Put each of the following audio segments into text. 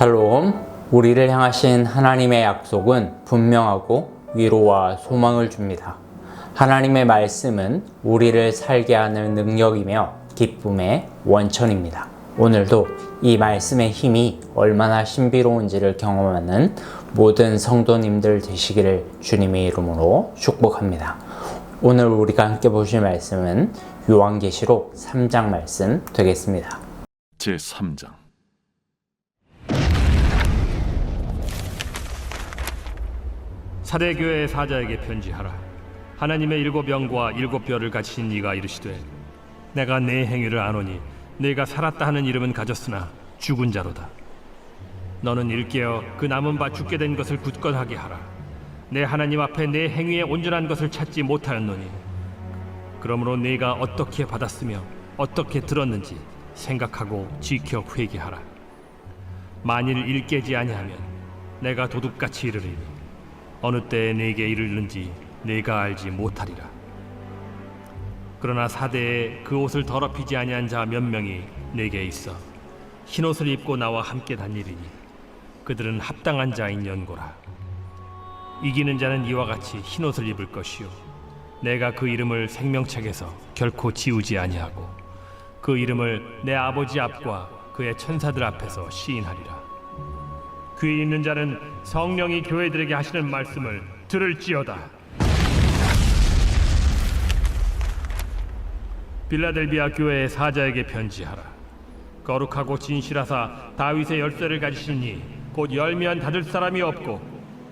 샬롬, 우리를 향하신 하나님의 약속은 분명하고 위로와 소망을 줍니다. 하나님의 말씀은 우리를 살게 하는 능력이며 기쁨의 원천입니다. 오늘도 이 말씀의 힘이 얼마나 신비로운지를 경험하는 모든 성도님들 되시기를 주님의 이름으로 축복합니다. 오늘 우리가 함께 보실 말씀은 요한계시록 3장 말씀 되겠습니다. 제3장. 사대교회의 사자에게 편지하라. 하나님의 일곱 영과 일곱 뼈를 가진 이가 이르시되, 내가 내 행위를 아노니 내가 살았다 하는 이름은 가졌으나 죽은 자로다. 너는 일깨어 그 남은 바 죽게 된 것을 굳건하게 하라. 내 하나님 앞에 내 행위의 온전한 것을 찾지 못하였노니, 그러므로 네가 어떻게 받았으며 어떻게 들었는지 생각하고 지켜 회개하라. 만일 일깨지 아니하면 내가 도둑같이 이르리니 어느 때에 네게 이르는지 네가 알지 못하리라. 그러나 사대에 그 옷을 더럽히지 아니한 자 몇 명이 네게 있어 흰옷을 입고 나와 함께 다니리니 그들은 합당한 자인 연고라. 이기는 자는 이와 같이 흰옷을 입을 것이요, 내가 그 이름을 생명책에서 결코 지우지 아니하고 그 이름을 내 아버지 앞과 그의 천사들 앞에서 시인하리라. 귀 있는 자는 성령이 교회들에게 하시는 말씀을 들을지어다. 빌라델비아 교회의 사자에게 편지하라. 거룩하고 진실하사 다윗의 열쇠를 가지시니 곧 열면 닫을 사람이 없고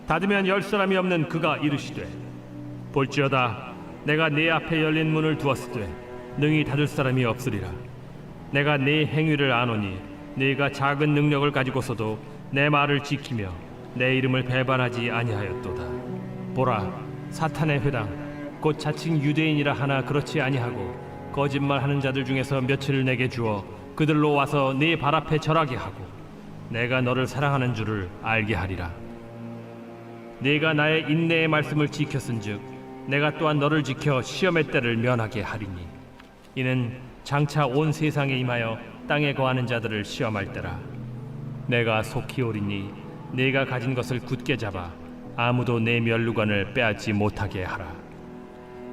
닫으면 열 사람이 없는 그가 이르시되, 볼지어다 내가 네 앞에 열린 문을 두었으되 능히 닫을 사람이 없으리라. 내가 네 행위를 아노니 네가 작은 능력을 가지고서도 내 말을 지키며 내 이름을 배반하지 아니하였도다. 보라, 사탄의 회당 곧 자칭 유대인이라 하나 그렇지 아니하고 거짓말하는 자들 중에서 며칠을 내게 주어 그들로 와서 네 발 앞에 절하게 하고 내가 너를 사랑하는 줄을 알게 하리라. 네가 나의 인내의 말씀을 지켰은즉 내가 또한 너를 지켜 시험의 때를 면하게 하리니, 이는 장차 온 세상에 임하여 땅에 거하는 자들을 시험할 때라. 내가 속히 오리니 네가 가진 것을 굳게 잡아 아무도 내 면류관을 빼앗지 못하게 하라.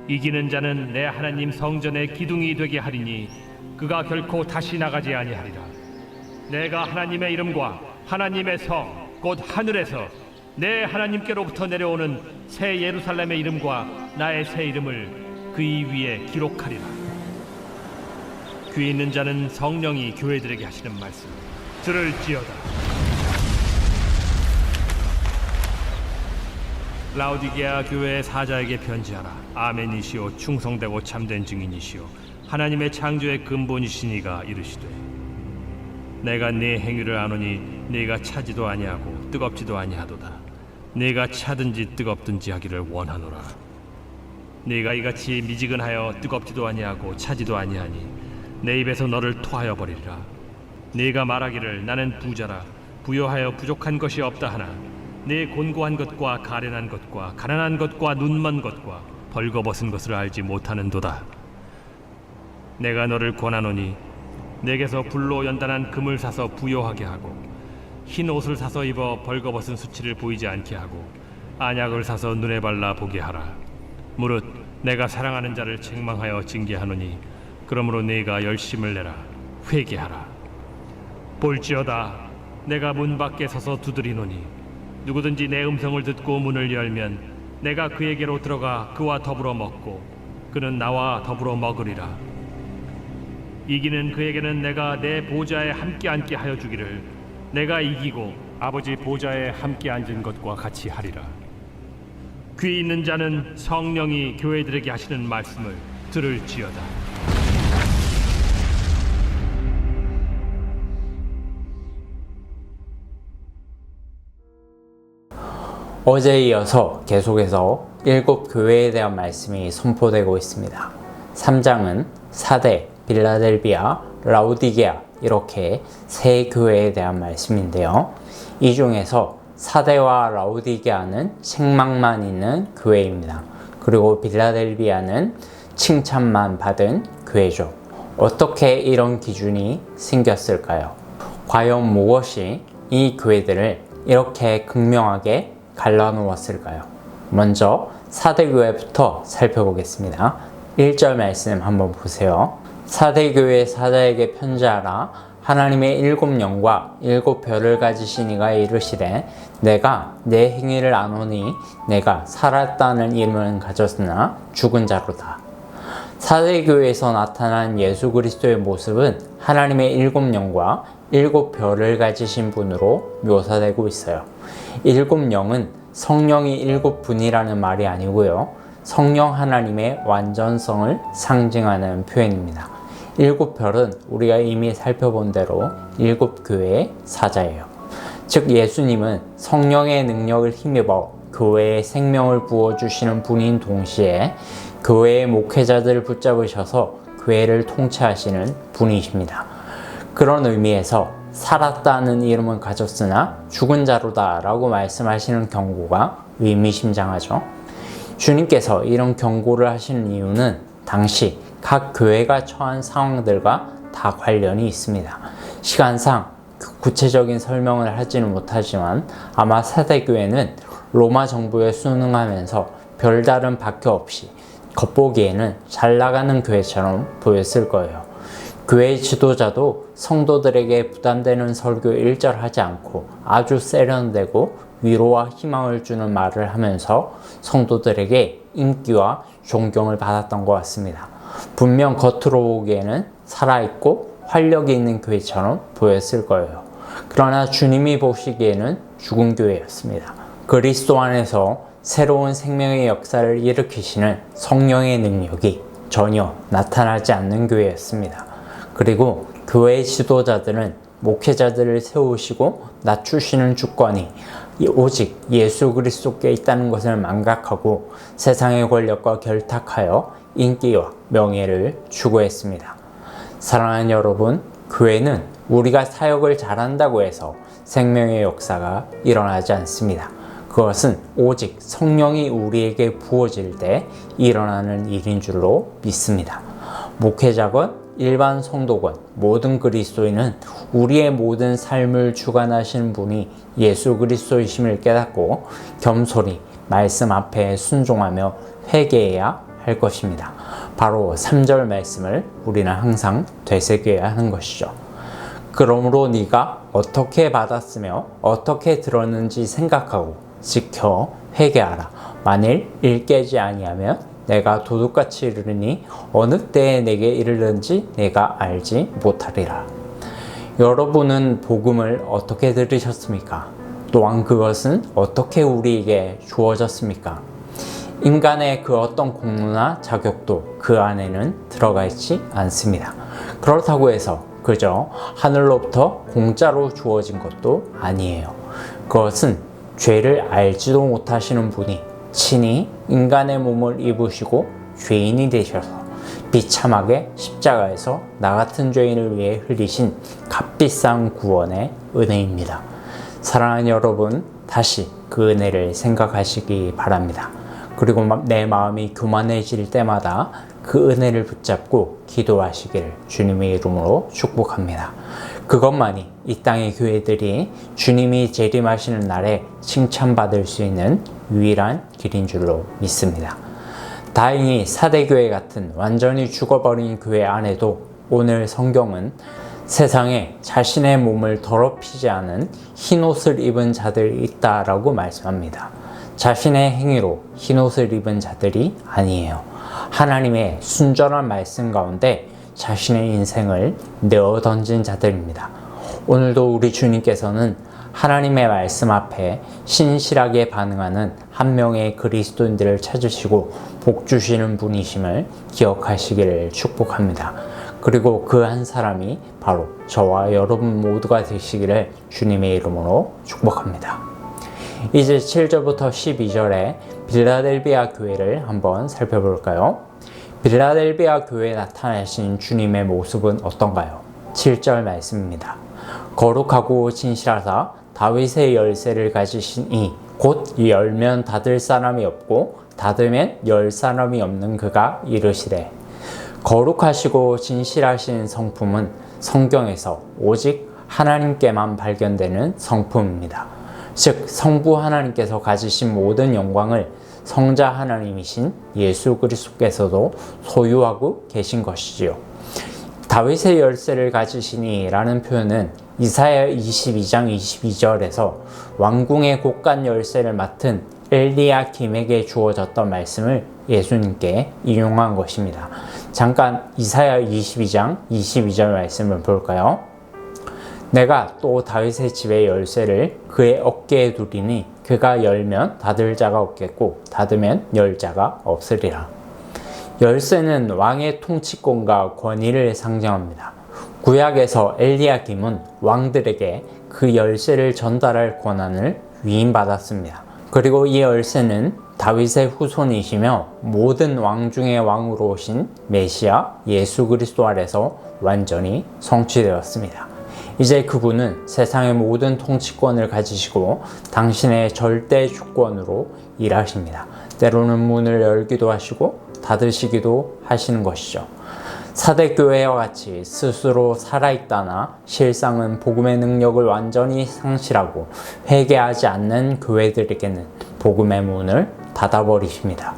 이기는 자는 내 하나님 성전의 기둥이 되게 하리니 그가 결코 다시 나가지 아니하리라. 내가 하나님의 이름과 하나님의 성 곧 하늘에서 내 하나님께로부터 내려오는 새 예루살렘의 이름과 나의 새 이름을 그이 위에 기록하리라. 귀 있는 자는 성령이 교회들에게 하시는 말씀 들을지어다. 라오디게아 교회의 사자에게 편지하라. 아멘이시오, 충성되고 참된 증인이시오, 하나님의 창조의 근본이시니가 이르시되, 내가 네 행위를 아노니 네가 차지도 아니하고 뜨겁지도 아니하도다. 네가 차든지 뜨겁든지 하기를 원하노라. 네가 이같이 미지근하여 뜨겁지도 아니하고 차지도 아니하니 내 입에서 너를 토하여 버리리라. 네가 말하기를 나는 부자라 부요하여 부족한 것이 없다 하나 네 곤고한 것과 가련한 것과 가난한 것과 눈먼 것과 벌거벗은 것을 알지 못하는도다. 내가 너를 권하노니 내게서 불로 연단한 금을 사서 부요하게 하고 흰 옷을 사서 입어 벌거벗은 수치를 보이지 않게 하고 안약을 사서 눈에 발라 보게 하라. 무릇 내가 사랑하는 자를 책망하여 징계하노니 그러므로 네가 열심을 내라. 회개하라. 볼지어다 내가 문 밖에 서서 두드리노니 누구든지 내 음성을 듣고 문을 열면 내가 그에게로 들어가 그와 더불어 먹고 그는 나와 더불어 먹으리라. 이기는 그에게는 내가 내 보좌에 함께 앉게 하여 주기를 내가 이기고 아버지 보좌에 함께 앉은 것과 같이 하리라. 귀 있는 자는 성령이 교회들에게 하시는 말씀을 들을지어다. 어제에 이어서 계속해서 7교회에 대한 말씀이 선포되고 있습니다. 3장은 사대, 빌라델비아, 라오디게아 이렇게 세 교회에 대한 말씀인데요. 이 중에서 사대와 라오디게아는 책망만 있는 교회입니다. 그리고 빌라델비아는 칭찬만 받은 교회죠. 어떻게 이런 기준이 생겼을까요? 과연 무엇이 이 교회들을 이렇게 극명하게 갈라놓았을까요? 먼저 사대교회부터 살펴보겠습니다. 1절 말씀 한번 보세요. 사대교회 사자에게 편지하라. 하나님의 7 영과 7 별을 가지신 이가 이르시되 내가 내 행위를 아노니 내가 살았다는 이름은 가졌으나 죽은 자로다. 사대교회에서 나타난 예수 그리스도의 모습은 하나님의 7 영과 7 별을 가지신 분으로 묘사되고 있어요. 7 영은 성령이 7분이라는 말이 아니고요. 성령 하나님의 완전성을 상징하는 표현입니다. 7 별은 우리가 이미 살펴본 대로 7 교회의 사자예요. 즉 예수님은 성령의 능력을 힘입어 교회에 생명을 부어주시는 분인 동시에 교회의 목회자들을 붙잡으셔서 교회를 통치하시는 분이십니다. 그런 의미에서 살았다는 이름은 가졌으나 죽은 자로다 라고 말씀하시는 경고가 의미심장하죠. 주님께서 이런 경고를 하시는 이유는 당시 각 교회가 처한 상황들과 다 관련이 있습니다. 시간상 구체적인 설명을 하지는 못하지만 아마 사대교회는 로마 정부에 순응하면서 별다른 박혀 없이 겉보기에는 잘 나가는 교회처럼 보였을 거예요. 교회의 지도자도 성도들에게 부담되는 설교 일절하지 않고 아주 세련되고 위로와 희망을 주는 말을 하면서 성도들에게 인기와 존경을 받았던 것 같습니다. 분명 겉으로 보기에는 살아있고 활력이 있는 교회처럼 보였을 거예요. 그러나 주님이 보시기에는 죽은 교회였습니다. 그리스도 안에서 새로운 생명의 역사를 일으키시는 성령의 능력이 전혀 나타나지 않는 교회였습니다. 그리고 교회의 지도자들은 목회자들을 세우시고 낮추시는 주권이 오직 예수 그리스도께 있다는 것을 망각하고 세상의 권력과 결탁하여 인기와 명예를 추구했습니다. 사랑하는 여러분, 교회는 우리가 사역을 잘한다고 해서 생명의 역사가 일어나지 않습니다. 그것은 오직 성령이 우리에게 부어질 때 일어나는 일인 줄로 믿습니다. 목회자건 일반 성도건 모든 그리스도인은 우리의 모든 삶을 주관하시는 분이 예수 그리스도이심을 깨닫고 겸손히 말씀 앞에 순종하며 회개해야 할 것입니다. 바로 3절 말씀을 우리는 항상 되새겨야 하는 것이죠. 그러므로 네가 어떻게 받았으며 어떻게 들었는지 생각하고 지켜 회개하라. 만일 일깨지 아니하면 내가 도둑같이 이르니 어느 때에 내게 이르는지 내가 알지 못하리라. 여러분은 복음을 어떻게 들으셨습니까? 또한 그것은 어떻게 우리에게 주어졌습니까? 인간의 그 어떤 공로나 자격도 그 안에는 들어가 있지 않습니다. 그렇다고 해서 그저 하늘로부터 공짜로 주어진 것도 아니에요. 그것은 죄를 알지도 못하시는 분이 친히 인간의 몸을 입으시고 죄인이 되셔서 비참하게 십자가에서 나 같은 죄인을 위해 흘리신 값비싼 구원의 은혜입니다. 사랑하는 여러분, 다시 그 은혜를 생각하시기 바랍니다. 그리고 내 마음이 교만해질 때마다 그 은혜를 붙잡고 기도하시기를 주님의 이름으로 축복합니다. 그것만이 이 땅의 교회들이 주님이 재림하시는 날에 칭찬받을 수 있는 유일한 길인 줄로 믿습니다. 다행히 사대교회 같은 완전히 죽어버린 교회 안에도 오늘 성경은 세상에 자신의 몸을 더럽히지 않은 흰옷을 입은 자들이 있다라고 말씀합니다. 자신의 행위로 흰옷을 입은 자들이 아니에요. 하나님의 순전한 말씀 가운데 자신의 인생을 내어 던진 자들입니다. 오늘도 우리 주님께서는 하나님의 말씀 앞에 신실하게 반응하는 한 명의 그리스도인들을 찾으시고 복 주시는 분이심을 기억하시기를 축복합니다. 그리고 그 한 사람이 바로 저와 여러분 모두가 되시기를 주님의 이름으로 축복합니다. 이제 7절부터 12절에 빌라델비아 교회를 한번 살펴볼까요? 빌라델비아 교회에 나타나신 주님의 모습은 어떤가요? 7절 말씀입니다. 거룩하고 진실하사 다윗의 열쇠를 가지신 이 곧 열면 닫을 사람이 없고 닫으면 열 사람이 없는 그가 이르시되 거룩하시고 진실하신 성품은 성경에서 오직 하나님께만 발견되는 성품입니다. 즉 성부 하나님께서 가지신 모든 영광을 성자 하나님이신 예수 그리스도께서도 소유하고 계신 것이지요. 다윗의 열쇠를 가지시니 라는 표현은 이사야 22장 22절에서 왕궁의 곳간 열쇠를 맡은 엘리야김에게 주어졌던 말씀을 예수님께 인용한 것입니다. 잠깐 이사야 22장 22절 말씀을 볼까요? 내가 또 다윗의 집의 열쇠를 그의 어깨에 두리니 그가 열면 닫을 자가 없겠고 닫으면 열 자가 없으리라. 열쇠는 왕의 통치권과 권위를 상징합니다. 구약에서 엘리야김은 왕들에게 그 열쇠를 전달할 권한을 위임받았습니다. 그리고 이 열쇠는 다윗의 후손이시며 모든 왕 중의 왕으로 오신 메시아 예수 그리스도 아래서 완전히 성취되었습니다. 이제 그분은 세상의 모든 통치권을 가지시고 당신의 절대 주권으로 일하십니다. 때로는 문을 열기도 하시고 닫으시기도 하시는 것이죠. 사대교회와 같이 스스로 살아있다나 실상은 복음의 능력을 완전히 상실하고 회개하지 않는 교회들에게는 복음의 문을 닫아버리십니다.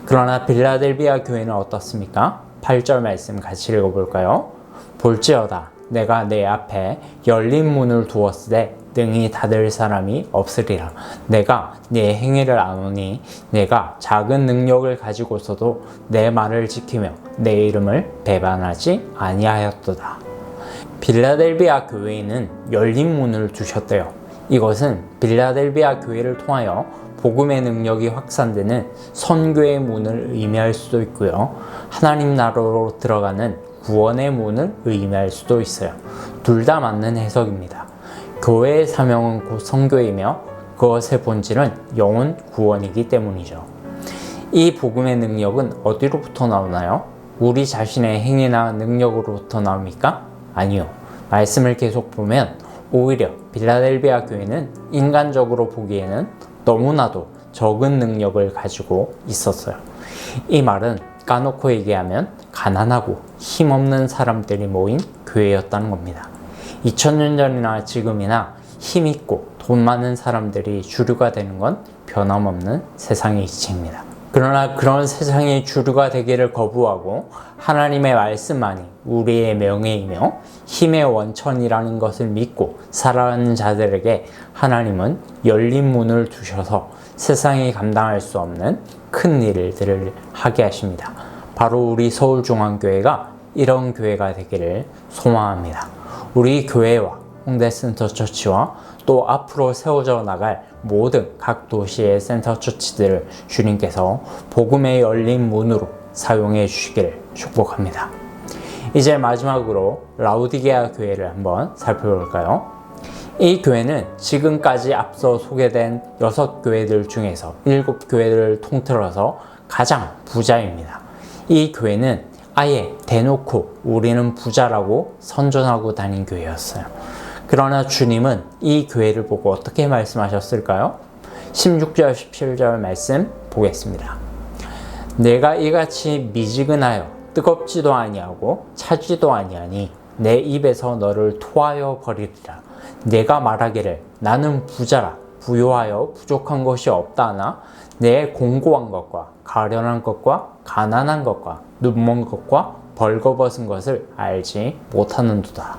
그러나 빌라델비아 교회는 어떻습니까? 8절 말씀 같이 읽어볼까요? 볼지어다 내가 내 앞에 열린 문을 두었으되 능히 닫을 사람이 없으리라. 내가 네 행위를 아노니 내가 작은 능력을 가지고서도 내 말을 지키며 내 이름을 배반하지 아니하였도다. 빌라델비아 교회에는 열린 문을 두셨대요. 이것은 빌라델비아 교회를 통하여 복음의 능력이 확산되는 선교의 문을 의미할 수도 있고요. 하나님 나라로 들어가는 구원의 문을 의미할 수도 있어요. 둘 다 맞는 해석입니다. 교회의 사명은 곧 선교이며 그것의 본질은 영혼 구원이기 때문이죠. 이 복음의 능력은 어디로부터 나오나요? 우리 자신의 행위나 능력으로부터 나옵니까? 아니요. 말씀을 계속 보면 오히려 빌라델비아 교회는 인간적으로 보기에는 너무나도 적은 능력을 가지고 있었어요. 이 말은 까놓고 얘기하면 가난하고 힘없는 사람들이 모인 교회였다는 겁니다. 2000년 전이나 지금이나 힘있고 돈 많은 사람들이 주류가 되는 건 변함없는 세상의 이치입니다. 그러나 그런 세상의 주류가 되기를 거부하고 하나님의 말씀만이 우리의 명예이며 힘의 원천이라는 것을 믿고 살아가는 자들에게 하나님은 열린 문을 두셔서 세상이 감당할 수 없는 큰 일들을 하게 하십니다. 바로 우리 서울중앙교회가 이런 교회가 되기를 소망합니다. 우리 교회와 홍대센터처치와 또 앞으로 세워져 나갈 모든 각 도시의 센터처치들을 주님께서 복음의 열린 문으로 사용해 주시기를 축복합니다. 이제 마지막으로 라우디게아 교회를 한번 살펴볼까요? 이 교회는 지금까지 앞서 소개된 6교회들 중에서 7교회를 통틀어서 가장 부자입니다. 이 교회는 아예 대놓고 우리는 부자라고 선전하고 다닌 교회였어요. 그러나 주님은 이 교회를 보고 어떻게 말씀하셨을까요? 16절 17절 말씀 보겠습니다. 내가 이같이 미지근하여 뜨겁지도 아니하고 차지도 아니하니 내 입에서 너를 토하여 버리리라. 내가 말하기를 나는 부자라 부요하여 부족한 것이 없다 하나 내 공고한 것과 가련한 것과 가난한 것과 눈먼 것과 벌거벗은 것을 알지 못하는도다.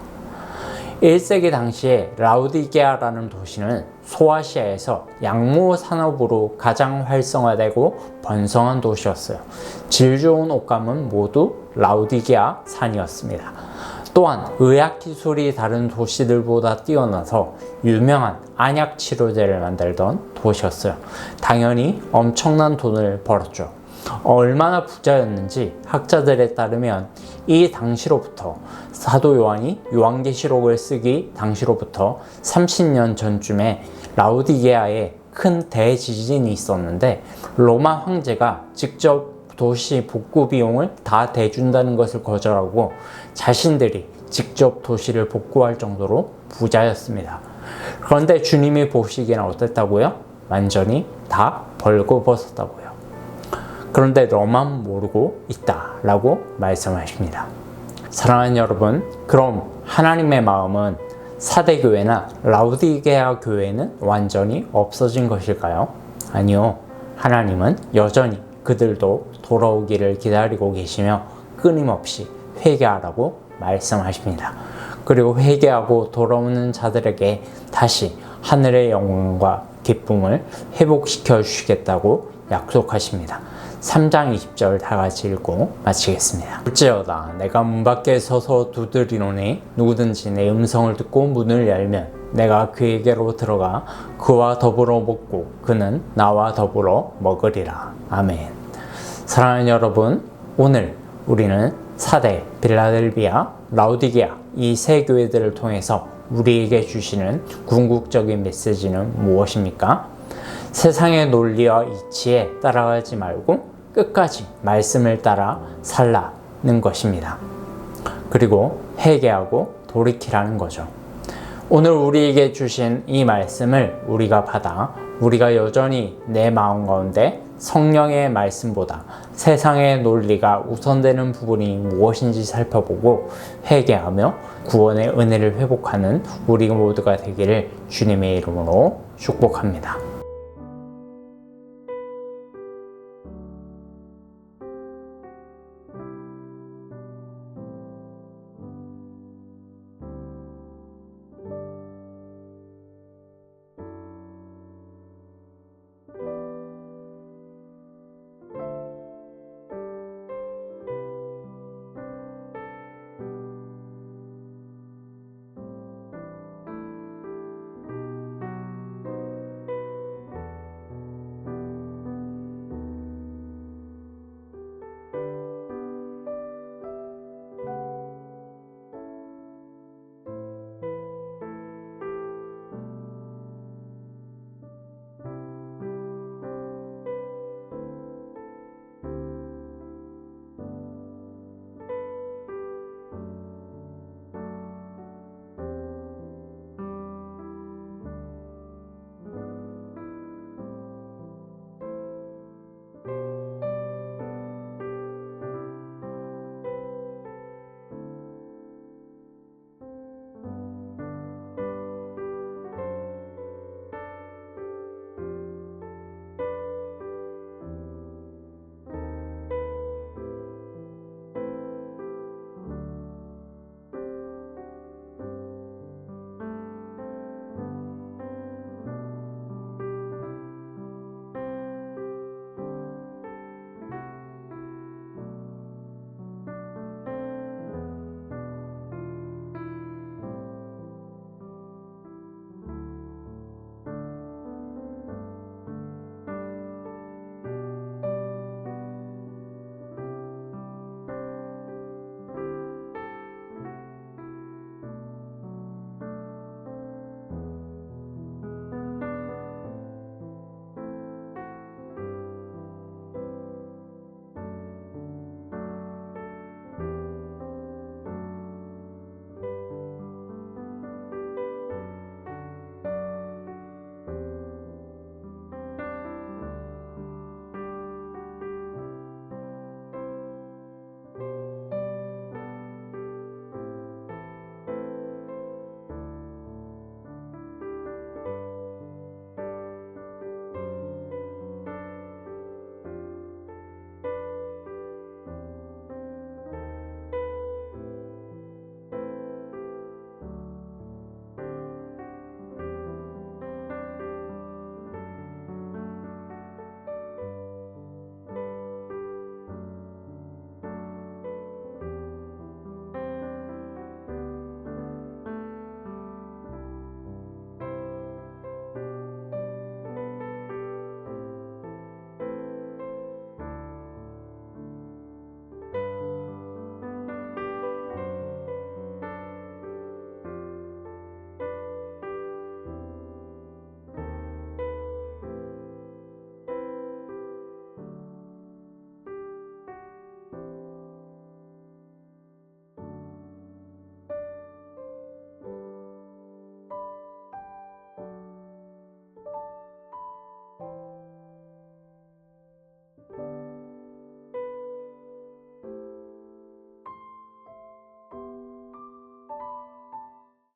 1세기 당시에 라우디게아라는 도시는 소아시아에서 양모 산업으로 가장 활성화되고 번성한 도시였어요. 질 좋은 옷감은 모두 라우디게아 산이었습니다. 또한 의학기술이 다른 도시들보다 뛰어나서 유명한 안약 치료제를 만들던 도시였어요. 당연히 엄청난 돈을 벌었죠. 얼마나 부자였는지 학자들에 따르면 이 당시로부터 사도 요한이 요한계시록을 쓰기 당시로부터 30년 전쯤에 라우디게아에 큰 대지진이 있었는데 로마 황제가 직접 도시 복구 비용을 다 대준다는 것을 거절하고 자신들이 직접 도시를 복구할 정도로 부자였습니다. 그런데 주님이 보시기에는 어땠다고요? 완전히 다 벌거벗었다고요. 그런데 너만 모르고 있다 라고 말씀하십니다. 사랑하는 여러분, 그럼 하나님의 마음은 사대교회나 라우디게아 교회는 완전히 없어진 것일까요? 아니요. 하나님은 여전히 그들도 돌아오기를 기다리고 계시며 끊임없이 회개하라고 말씀하십니다. 그리고 회개하고 돌아오는 자들에게 다시 하늘의 영광과 기쁨을 회복시켜 주시겠다고 약속하십니다. 3장 20절 다 같이 읽고 마치겠습니다. 둘째여다 내가 문 밖에 서서 두드리노니 누구든지 내 음성을 듣고 문을 열면 내가 그에게로 들어가 그와 더불어 먹고 그는 나와 더불어 먹으리라. 아멘. 사랑하는 여러분, 오늘 우리는 사대, 빌라델비아, 라우디게아 이 세 교회들을 통해서 우리에게 주시는 궁극적인 메시지는 무엇입니까? 세상의 논리와 이치에 따라가지 말고 끝까지 말씀을 따라 살라는 것입니다. 그리고 회개하고 돌이키라는 거죠. 오늘 우리에게 주신 이 말씀을 우리가 받아 우리가 여전히 내 마음 가운데 성령의 말씀보다 세상의 논리가 우선되는 부분이 무엇인지 살펴보고 회개하며 구원의 은혜를 회복하는 우리 모두가 되기를 주님의 이름으로 축복합니다.